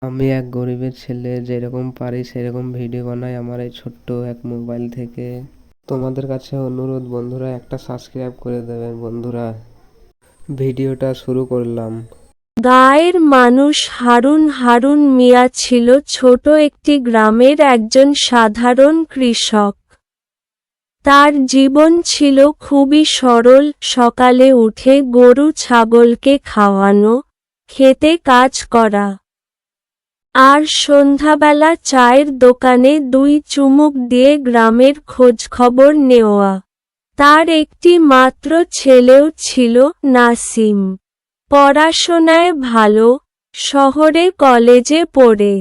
আমি এক গরিবের ছেলে, যেরকম পারি সেরকম ভিডিও বানাই আমার এই ছোট্ট এক মোবাইল থেকে। তোমাদের কাছে অনুরোধ বন্ধুরা, একটা সাবস্ক্রাইব করে দেবেন বন্ধুরা। ভিডিওটা শুরু করলাম। গাঁয়ের মানুষ হারুন মিয়া ছিল ছোট একটি গ্রামের একজন সাধারণ কৃষক। তার জীবন ছিল খুবই সরল, সকালে উঠে গরু ছাগলকে খাওয়ানো, খেতে কাজ করা, আর সন্ধ্যাবেলা চায়ের দোকানে 2 চুমুক দিয়ে গ্রামের খোঁজখবর নেওয়া। তার একটি মাত্র ছেলেও ছিল, নাসিম। পড়াশোনায় ভালো, শহরে কলেজে পড়ে।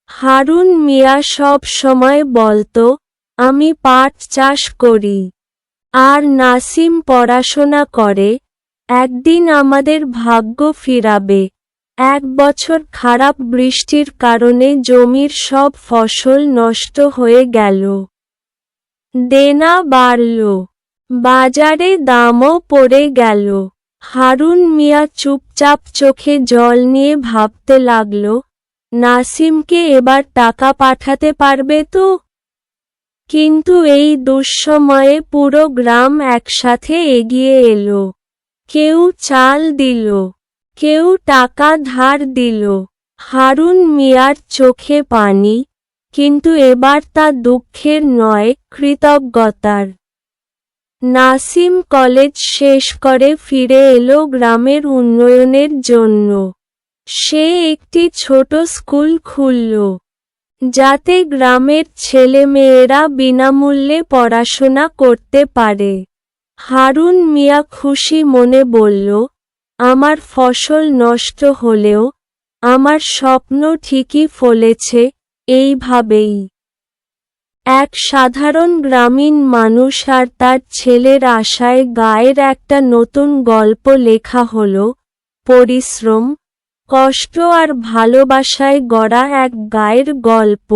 হারুন মিয়া সব সময় বলতো, আমি পাট চাষ করি, আর নাসিম পড়াশোনা করে, একদিন আমাদের ভাগ্য ফিরাবে। 1 বছর খারাপ বৃষ্টির কারণে জমির সব ফসল নষ্ট হয়ে গেল। দেনা বাড়ল, বাজারে দামও পড়ে গেল। হারুন মিয়া চুপচাপ চোখে জল নিয়ে ভাবতে লাগল, নাসিমকে এবার টাকা পাঠাতে পারবে তো? কিন্তু এই দুঃসময়ে পুরো গ্রাম একসাথে এগিয়ে এলো। কেউ চাল দিল, কেউ টাকা ধার দিল। হারুন মিয়ার চোখে পানি, কিন্তু এবার তা দুঃখের নয়, কৃতজ্ঞতার। নাসিম কলেজ শেষ করে ফিরে এলো গ্রামের উন্নয়নের জন্য। সে একটি ছোট স্কুল খুলল, যাতে গ্রামের ছেলেমেয়েরা বিনামূল্যে পড়াশোনা করতে পারে। হারুন মিয়া খুশি মনে বলল, আমার ফসল নষ্ট হলেও আমার স্বপ্ন ঠিকই ফলেছে। এইভাবেই এক সাধারণ গ্রামীণ মানুষ আর তার ছেলের আশায় গাঁয়ের একটা নতুন গল্প লেখা হলো। পরিশ্রম, কষ্ট আর ভালোবাসায় গড়া এক গাঁয়ের গল্প।